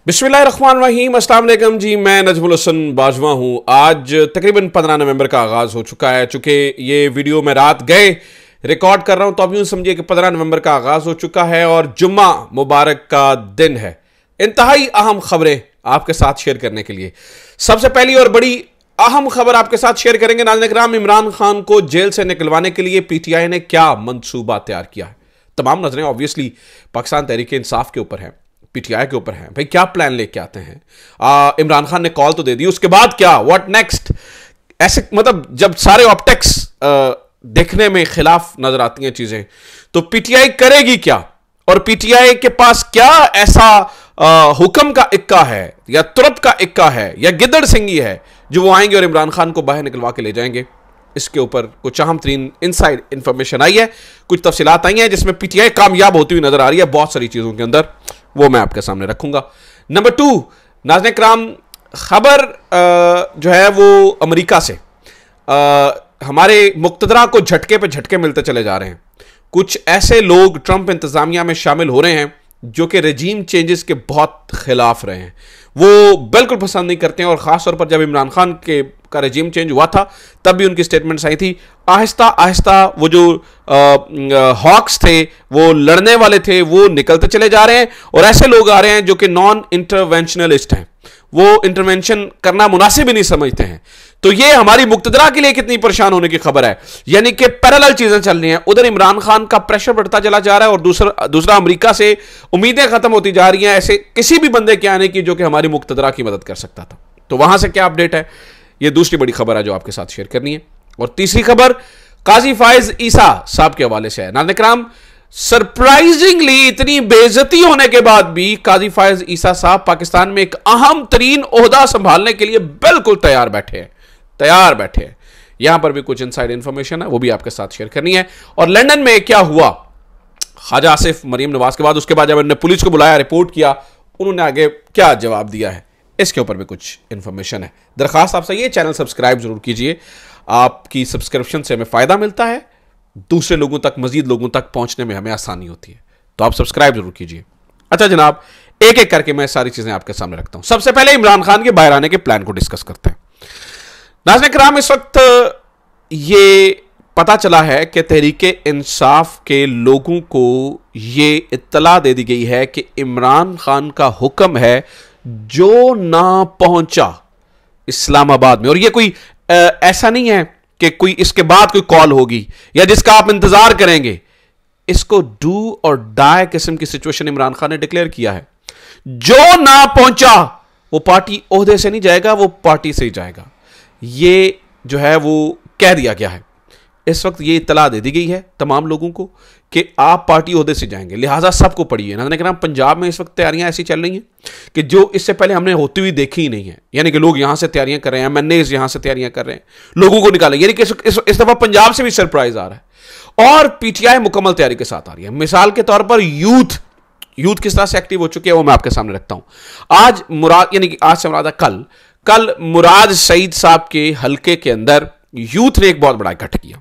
बिस्मिल्लाहिर्रहमानिर्रहीम, अस्सलाम वालेकुम जी। मैं नजमुल हसन बाजवा हूँ। आज तकरीबन 15 नवंबर का आगाज़ हो चुका है। चूँकि ये वीडियो मैं रात गए रिकॉर्ड कर रहा हूँ तो अब यूँ समझिए कि 15 नवंबर का आगाज़ हो चुका है और जुम्मा मुबारक का दिन है। इंतहाई अहम खबरें आपके साथ शेयर करने के लिए सबसे पहली और बड़ी अहम खबर आपके साथ शेयर करेंगे। नाज़रीन किराम, इमरान खान को जेल से निकलवाने के लिए पीटीआई ने क्या मंसूबा तैयार किया है। तमाम नजरें ऑब्वियसली पाकिस्तान तहरीक इंसाफ के ऊपर हैं, पीटीआई के ऊपर है। भाई क्या प्लान लेके आते हैं। इमरान खान ने कॉल तो दे दी, उसके बाद क्या, व्हाट नेक्स्ट। ऐसे मतलब जब सारे ऑप्टिक्स देखने में खिलाफ नजर आती हैं चीजें, तो पीटीआई करेगी क्या और पीटीआई के पास क्या ऐसा हुक्म का इक्का है या तुरप का इक्का है या गिद्दड़ सिंगी है जो वो आएंगे और इमरान खान को बाहर निकलवा के ले जाएंगे। इसके ऊपर कुछ अहम तरीन इनसाइड इंफॉर्मेशन आई है, कुछ तफसीलात आई हैं जिसमें पीटीआई कामयाब होती हुई नजर आ रही है बहुत सारी चीजों के अंदर, वो मैं आपके सामने रखूंगा। नंबर 2, नाज़रीन किराम, खबर जो है वो अमेरिका से हमारे मुक्तदरा को झटके पे झटके मिलते चले जा रहे हैं। कुछ ऐसे लोग ट्रंप इंतजामिया में शामिल हो रहे हैं जो कि रजीम चेंजेस के बहुत खिलाफ रहे हैं, वो बिल्कुल पसंद नहीं करते हैं। और ख़ास तौर पर जब इमरान खान का रजीम चेंज हुआ था तब भी उनकी स्टेटमेंट्स आई थी। आहिस्ता आहिस्ता वो जो हॉक्स थे, वो लड़ने वाले थे, वो निकलते चले जा रहे हैं और ऐसे लोग आ रहे हैं जो कि नॉन इंटरवेंशनलिस्ट हैं, वो इंटरवेंशन करना मुनासिब ही नहीं समझते हैं। तो ये हमारी मुक्तदरा के लिए कितनी परेशान होने की खबर है। यानी कि पैरेलल चीजें चल रही हैं, उधर इमरान खान का प्रेशर बढ़ता चला जा रहा है और दूसरा अमेरिका से उम्मीदें खत्म होती जा रही हैं ऐसे किसी भी बंदे के आने की जो कि हमारी मुक्तदरा की मदद कर सकता था। तो वहां से क्या अपडेट है, ये दूसरी बड़ी खबर है जो आपके साथ शेयर करनी है। और तीसरी खबर काजी फायज ईसा साहब के हवाले से है। नाज़रीन किराम, सरप्राइजिंगली इतनी बेइज्जती होने के बाद भी काजी फायज ईसा साहब पाकिस्तान में एक अहम तरीन ओहदा संभालने के लिए बिल्कुल तैयार बैठे हैं। यहां पर भी कुछ इनसाइड इंफॉर्मेशन है, वो भी आपके साथ शेयर करनी है। और लंदन में क्या हुआ ख्वाजा आसिफ मरीम नवाज के बाद, उसके बाद जब उन्होंने पुलिस को बुलाया, रिपोर्ट किया, उन्होंने आगे क्या जवाब दिया है, इसके ऊपर भी कुछ इंफॉर्मेशन है। दरखास्त आपसे ये चैनल सब्सक्राइब जरूर कीजिए, आपकी सब्सक्रिप्शन से हमें फायदा मिलता है, दूसरे लोगों तक, मजीद लोगों तक पहुंचने में हमें आसानी होती है, तो आप सब्सक्राइब जरूर कीजिए। अच्छा जनाब, एक एक करके मैं सारी चीजें आपके सामने रखता हूं। सबसे पहले इमरान खान के बाहर आने के प्लान को डिस्कस करते हैं। नाज़रीन किराम, इस वक्त ये पता चला है कि तहरीके इंसाफ के लोगों को ये इत्तला दे दी गई है कि इमरान खान का हुक्म है जो ना पहुंचा इस्लामाबाद में, और ये कोई ऐसा नहीं है कि कोई इसके बाद कोई कॉल होगी या जिसका आप इंतजार करेंगे। इसको डू और डाई किस्म की सिचुएशन इमरान खान ने डिक्लेयर किया है। जो ना पहुंचा वो पार्टी ओहदे से नहीं जाएगा, वो पार्टी से ही जाएगा, ये जो है वो कह दिया गया है। इस वक्त ये इत्तला दे दी गई है तमाम लोगों को कि आप पार्टी ओहदे से जाएंगे, लिहाजा सबको पढ़िए। नाज़रीन किराम, पंजाब में इस वक्त तैयारियां ऐसी चल रही हैं कि जो इससे पहले हमने होती हुई देखी ही नहीं है। यानी कि लोग यहां से तैयारियां कर रहे हैं, एमएनएज़ यहां से तैयारियां कर रहे हैं, लोगों को निकालें। यानी कि इस दफा पंजाब से भी सरप्राइज आ रहा है और पीटीआई मुकम्मल तैयारी के साथ आ रही है। मिसाल के तौर पर यूथ किस तरह से एक्टिव हो चुके हैं वो मैं आपके सामने रखता हूं। आज मुराद, यानी कि आज से मुराद कल मुराद सईद साहब के हल्के के अंदर यूथ ने एक बहुत बड़ा इकट्ठा किया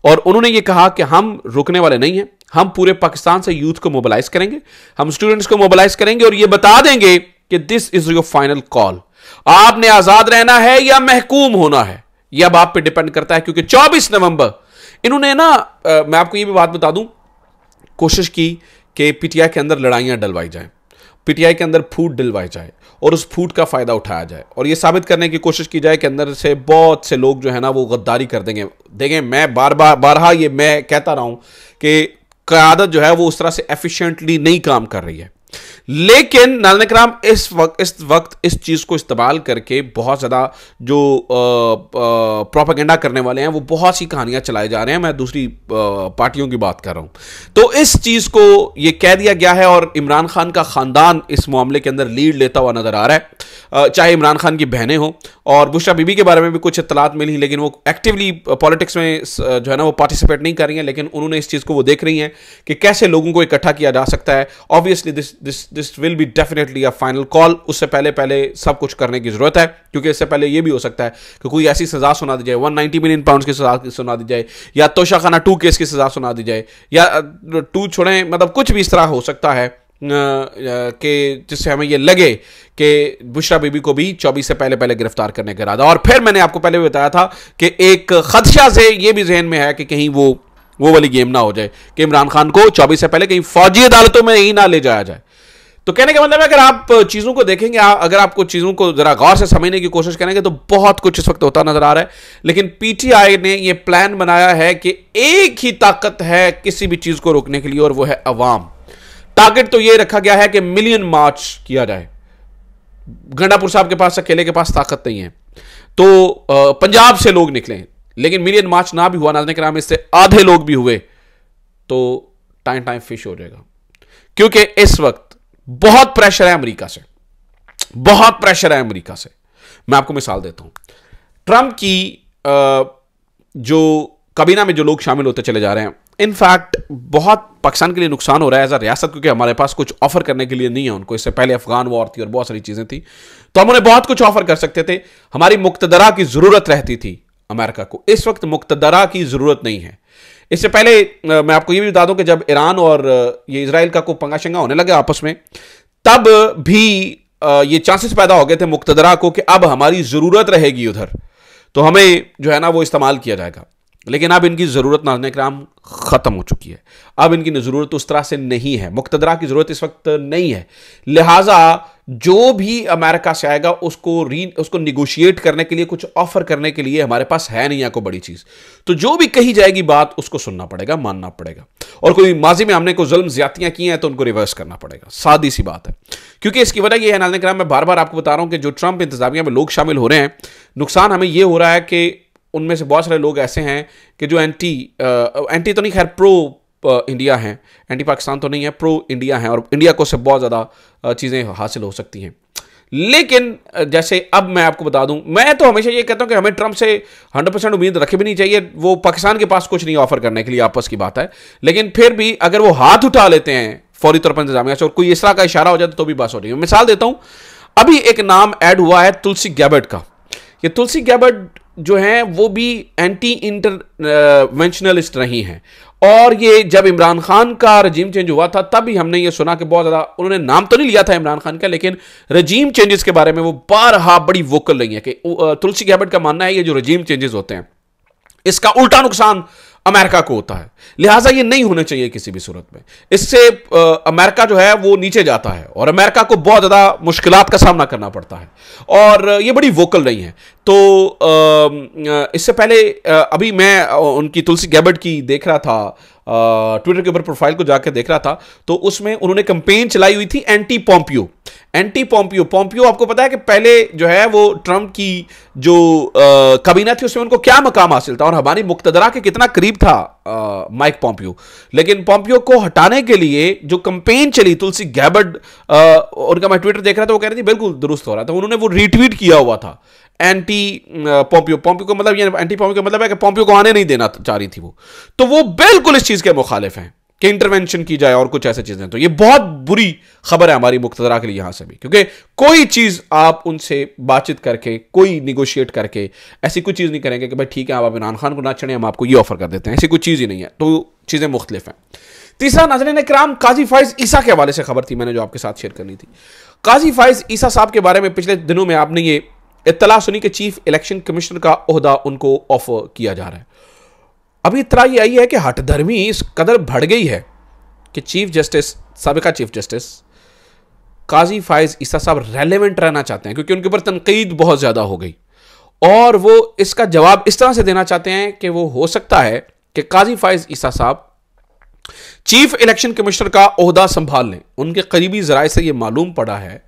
और उन्होंने ये कहा कि हम रुकने वाले नहीं हैं, हम पूरे पाकिस्तान से यूथ को मोबिलाइज करेंगे, हम स्टूडेंट्स को मोबिलाइज करेंगे और ये बता देंगे कि this is your final call, आपने आजाद रहना है या महकूम होना है, यह अब आप पे डिपेंड करता है। क्योंकि 24 नवंबर इन्होंने मैं आपको ये भी बात बता दूं, कोशिश की कि पीटीआई के अंदर लड़ाइयां डलवाई जाए, पीटीआई के अंदर फूट डलवाई जाए और उस फूट का फायदा उठाया जाए और ये साबित करने की कोशिश की जाए कि अंदर से बहुत से लोग जो है ना वो गद्दारी कर देंगे। मैं बारहा ये मैं कहता रहा हूं कि क़यादत जो है वो उस तरह से एफिशिएंटली नहीं काम कर रही है। लेकिन नाज़रीन किराम, इस वक्त इस चीज़ को इस्तेमाल करके बहुत ज़्यादा जो प्रोपेगेंडा करने वाले हैं वो बहुत सी कहानियां चलाए जा रहे हैं। मैं दूसरी पार्टियों की बात कर रहा हूं। तो इस चीज़ को ये कह दिया गया है और इमरान खान का ख़ानदान इस मामले के अंदर लीड लेता हुआ नज़र आ रहा है, चाहे इमरान खान की बहनें हों और बुशरा बीबी के बारे में भी कुछ इत्तलात मिली, लेकिन वो एक्टिवली पॉलिटिक्स में जो है ना वो पार्टिसिपेट नहीं कर रही हैं। लेकिन उन्होंने इस चीज़ को वो देख रही हैं कि कैसे लोगों को इकट्ठा किया जा सकता है। Obviously this will be definitely a final call. उससे पहले सब कुछ करने की जरूरत है, क्योंकि इससे पहले यह भी हो सकता है कि कोई ऐसी सजा सुना दी जाए, 190 मिलियन पाउंड की सजा सुना दी जाए, या तोशाखाना 2 केस की सजा सुना दी जाए, या 2 छोड़ें, मतलब कुछ भी इस तरह हो सकता है कि जिससे हमें ये लगे कि बुशरा बीबी को भी 24 से पहले पहले गिरफ्तार करने का इरादा। और फिर मैंने आपको पहले भी बताया था कि एक खदशा से ये भी जहन में है कि कहीं वो वाली गेम ना हो जाए कि इमरान खान को 24 से पहले कहीं फौजी अदालतों में ही ना ले जाया जाए। तो कहने का मतलब है अगर आप चीजों को देखेंगे, अगर आपको चीजों को जरा गौर से समझने की कोशिश करेंगे तो बहुत कुछ इस वक्त होता नजर आ रहा है। लेकिन पीटीआई ने यह प्लान बनाया है कि एक ही ताकत है किसी भी चीज को रोकने के लिए, और वो है अवाम। टारगेट तो यह रखा गया है कि मिलियन मार्च किया जाए। गंडापुर साहब के पास, अकेले के पास ताकत नहीं है, तो पंजाब से लोग निकले, लेकिन मिलियन मार्च ना भी हुआ, नाज़रीन किराम, इससे आधे लोग भी हुए तो टाइम फिश हो जाएगा। क्योंकि इस वक्त बहुत प्रेशर है अमेरिका से, बहुत प्रेशर है अमेरिका से। मैं आपको मिसाल देता हूं, ट्रंप की जो काबीना में जो लोग शामिल होते चले जा रहे हैं, इनफैक्ट बहुत पाकिस्तान के लिए नुकसान हो रहा है एज अ रियासत, क्योंकि हमारे पास कुछ ऑफर करने के लिए नहीं है उनको। इससे पहले अफगान वॉर थी और बहुत सारी चीजें थी, तो हम उन्हें बहुत कुछ ऑफर कर सकते थे। हमारी मुक्तदरा की जरूरत रहती थी अमेरिका को। इस वक्त मुक्तदरा की जरूरत नहीं है। इससे पहले मैं आपको यह भी बता दूं कि जब ईरान और ये इजराइल का कोई पंगा शंगा होने लगे आपस में, तब भी ये चांसेस पैदा हो गए थे मुक्तदरा को कि अब हमारी जरूरत रहेगी उधर, तो हमें जो है ना वो इस्तेमाल किया जाएगा। लेकिन अब इनकी जरूरत नाज़रीन किराम खत्म हो चुकी है। अब इनकी जरूरत उस तरह से नहीं है, मुक्तदरा की जरूरत इस वक्त नहीं है। लिहाजा जो भी अमेरिका से आएगा उसको निगोशिएट करने के लिए, कुछ ऑफर करने के लिए हमारे पास है नहीं, कोई बड़ी चीज। तो जो भी कही जाएगी बात, उसको सुनना पड़ेगा, मानना पड़ेगा। और कोई माजी में हमने कोई जुल्म ज्यादतियां की हैं तो उनको रिवर्स करना पड़ेगा। सादी सी बात है। क्योंकि इसकी वजह यह है नाज़रीन किराम, मैं बार बार आपको बता रहा हूं कि जो ट्रंप इंतजामिया में लोग शामिल हो रहे हैं, नुकसान हमें यह हो रहा है कि उनमें से बहुत सारे लोग ऐसे हैं कि जो एंटी तो नहीं, खैर प्रो इंडिया हैं, एंटी पाकिस्तान तो नहीं है, प्रो इंडिया हैं, और इंडिया को से बहुत ज़्यादा चीज़ें हासिल हो सकती हैं। लेकिन जैसे अब मैं आपको बता दूं, मैं तो हमेशा ये कहता हूं कि हमें ट्रंप से 100% उम्मीद रखी भी नहीं चाहिए। वो पाकिस्तान के पास कुछ नहीं ऑफर करने के लिए, आपस की बात है। लेकिन फिर भी अगर वो हाथ उठा लेते हैं फौरी तौर पर इंतजामिया से और कोई इस तरह का इशारा हो जाए तो भी बात हो रही है। मिसाल देता हूं, अभी एक नाम ऐड हुआ है तुलसी गैबर्ट का। ये तुलसी गैबर्ट जो है वो भी एंटी इंटरवेंशनलिस्ट रही हैं, और ये जब इमरान खान का रजीम चेंज हुआ था तब भी हमने ये सुना कि बहुत ज़्यादा उन्होंने नाम तो नहीं लिया था इमरान खान का, लेकिन रजीम चेंजेस के बारे में वो बारहा बड़ी वोकल रही है कि तुलसी गैबर्ट का मानना है ये जो रजीम चेंजेस होते हैं इसका उल्टा नुकसान अमेरिका को होता है। लिहाजा ये नहीं होने चाहिए किसी भी सूरत में। इससे अमेरिका जो है वो नीचे जाता है और अमेरिका को बहुत ज़्यादा मुश्किलात का सामना करना पड़ता है, और ये बड़ी वोकल रही हैं। तो इससे पहले अभी मैं उनकी तुलसी गैबर्ट की देख रहा था, ट्विटर के ऊपर प्रोफाइल को जाकर देख रहा था, तो उसमें उन्होंने कैंपेन चलाई हुई थी एंटी पॉम्पियो। पॉम्पियो आपको पता है कि पहले जो है वो ट्रंप की जो काबीना थी उसमें उनको क्या मकाम हासिल था और हमारी मुक्तदरा के कितना करीब था माइक पॉम्पियो। लेकिन पॉम्पियो को हटाने के लिए जो कैंपेन चली तुलसी गैबर्ट, उनका मैं ट्विटर देख रहा था, वो कह रही थी बिल्कुल दुरुस्त हो रहा था। उन्होंने वो रीट्वीट किया हुआ था एंटी पॉम्पियो का मतलब, ये एंटी पॉम्पियो का मतलब है कि पॉम्पियो को आने नहीं देना चाह रही थी वो। तो वो बिल्कुल इस चीज के मुखालिफ हैं कि इंटरवेंशन की जाए और कुछ ऐसे चीजें। तो ये बहुत बुरी खबर है हमारी मुक्तदरा के लिए यहां से भी, क्योंकि कोई चीज आप उनसे बातचीत करके, कोई निगोशिएट करके ऐसी कोई चीज नहीं करेंगे कि भाई ठीक है आप इमरान खान को ना चढ़े, हम आपको ये ऑफर कर देते हैं। ऐसी कोई चीज ही नहीं है। तो चीजें मुख्तलिफ हैं। तीसरा नाज़रीन किराम, काजी फाइज ईसा के हवाले से खबर थी मैंने जो आपके साथ शेयर करनी थी। काजी फाइज ईसा साहब के बारे में पिछले दिनों में आपने ये इत्तला सुनी कि चीफ इलेक्शन कमिश्नर का ओहदा उनको ऑफर किया जा रहा है। अभी इत्तला ये आई है कि हठधर्मी इस कदर बढ़ गई है कि चीफ जस्टिस, साबिका चीफ जस्टिस काजी फाइज ईसा साहब रेलेवेंट रहना चाहते हैं, क्योंकि उनके ऊपर तनकीद बहुत ज्यादा हो गई, और वो इसका जवाब इस तरह से देना चाहते हैं कि वो हो सकता है कि काजी फाइज ईसा साहब चीफ इलेक्शन कमिश्नर का ओहदा संभाल लें। उनके करीबी जराए से ये मालूम पड़ा है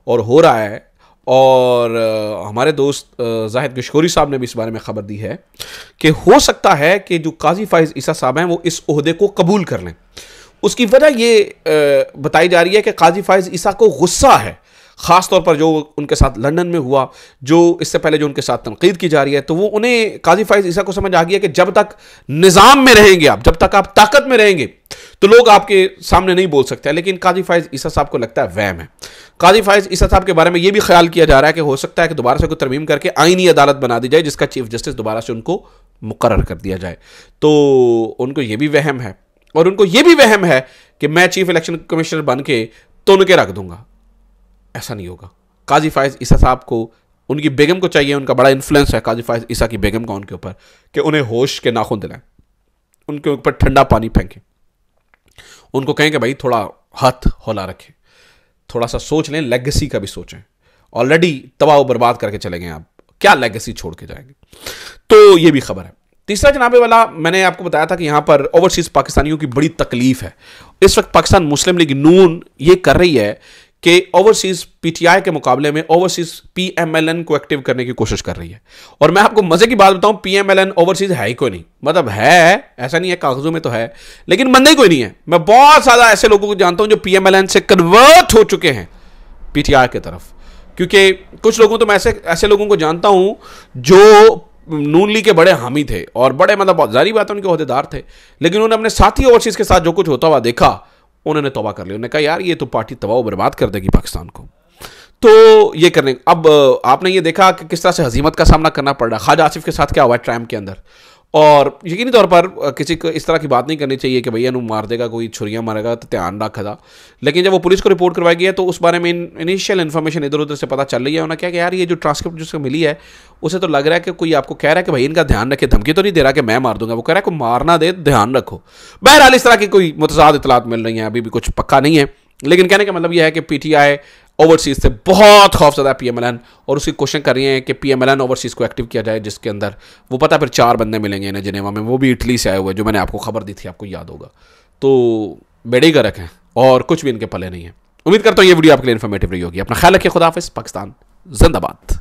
और हो रहा है, और हमारे दोस्त जाहिद गशकोरी साहब ने भी इस बारे में खबर दी है कि हो सकता है कि जो काजी फाइज ईसा साहब हैं वो इस ओहदे को कबूल कर लें। उसकी वजह ये बताई जा रही है कि काजी फाइज ईसा को गुस्सा है, ख़ास तौर पर जो उनके साथ लंदन में हुआ, जो इससे पहले जो उनके साथ तनकीद की जा रही है। तो वो उन्हें, काजी फाइज ईसा को समझ आ गया कि जब तक निज़ाम में रहेंगे आप, जब तक आप ताकत में रहेंगे तो लोग आपके सामने नहीं बोल सकते। लेकिन काजी फाइज ईसा साहब को लगता है वहम है। काजी फाइज ईसा साहब के बारे में यह भी ख्याल किया जा रहा है कि हो सकता है कि दोबारा से कोई तरमीम करके आईनी अदालत बना दी जाए जिसका चीफ जस्टिस दोबारा से उनको मुकर्रर कर दिया जाए। तो उनको यह भी वहम है, और उनको यह भी वहम है कि मैं चीफ इलेक्शन कमिश्नर बन के तुन के रख दूंगा। ऐसा नहीं होगा। काजी फायज ईसा साहब को, उनकी बेगम को चाहिए, उनका बड़ा इन्फ्लुएंस है काजी फायज ईसा की बेगम का उनके ऊपर, कि उन्हें होश के नाखून दिलाएं, उनके ऊपर ठंडा पानी फेंकें, उनको कहें कि भाई थोड़ा हाथ हौला रखें, थोड़ा सा सोच लें, लेगेसी का भी सोचें। ऑलरेडी तबाह बर्बाद करके चले गए आप, क्या लेगेसी छोड़ के जाएंगे। तो ये भी खबर है। तीसरा जनाबे वाला, मैंने आपको बताया था कि यहां पर ओवरसीज पाकिस्तानियों की बड़ी तकलीफ है। इस वक्त पाकिस्तान मुस्लिम लीग नून ये कर रही है कि ओवरसीज पीटीआई के मुकाबले में ओवरसीज पीएमएलएन को एक्टिव करने की कोशिश कर रही है। और मैं आपको मजे की बात बताऊं, पीएमएलएन ओवरसीज है ही कोई नहीं, मतलब है, ऐसा नहीं है, कागजों में तो है, लेकिन बंदे ही कोई नहीं है। मैं बहुत ज्यादा ऐसे लोगों को जानता हूं जो पीएमएलएन से कन्वर्ट हो चुके हैं पीटीआई की तरफ, क्योंकि कुछ लोगों तो मैं ऐसे लोगों को जानता हूं जो नून लीग के बड़े हामी थे और बड़े, मतलब बहुत जारी बात है, उनके ओहदेदार थे, लेकिन उन्होंने अपने साथी ओवरसीज के साथ जो कुछ होता हुआ देखा, उन्होंने तौबा कर लिया। उन्होंने कहा यार ये तो पार्टी तबाह बर्बाद कर देगी पाकिस्तान को। तो ये करने, अब आपने ये देखा कि किस तरह से हजीमत का सामना करना पड़ रहा है। ख्वाजा आसिफ के साथ क्या हुआ है ट्रैम के अंदर, और यकीनी तौर पर किसी को इस तरह की बात नहीं करनी चाहिए कि भैया नू मार देगा कोई, छुरियाँ मारेगा, तो ध्यान रखा था। लेकिन जब वो पुलिस को रिपोर्ट करवाई गई है तो उस बारे में इनिशियल इन्फॉर्मेशन इधर उधर से पता चल रही है। उन्होंने क्या कि यार ये जो ट्रांसक्रिप्ट जिसको मिली है उसे तो लग रहा है कि कोई आपको कह रहा है कि भाई इनका ध्यान रखे, धमकी तो नहीं दे रहा कि मैं मार दूंगा, वो कह रहा है को मारना दे, ध्यान रखो। बहरहाल इस तरह की कोई मुतज़ाद इतलात मिल रही हैं, अभी भी कुछ पक्का नहीं है, लेकिन कहने का मतलब यह है कि पीटीआई ओवरसीज से बहुत खौफजदा है पीएमएलएन, और उसकी कोशिश कर रही है कि पीएमएलएन ओवरसीज को एक्टिव किया जाए, जिसके अंदर वो पता फिर 4 बंदे मिलेंगे इन्हें जिनेवा में, वो भी इटली से आए हुए, जो मैंने आपको खबर दी थी, आपको याद होगा। तो बेड़े गर्क हैं और कुछ भी इनके पले नहीं है। उम्मीद करता हूँ ये वीडियो आपके लिए इन्फॉर्मेटिव रही होगी। अपना ख्याल रखिए, खुदा हाफिज़, पाकिस्तान जिंदाबाद।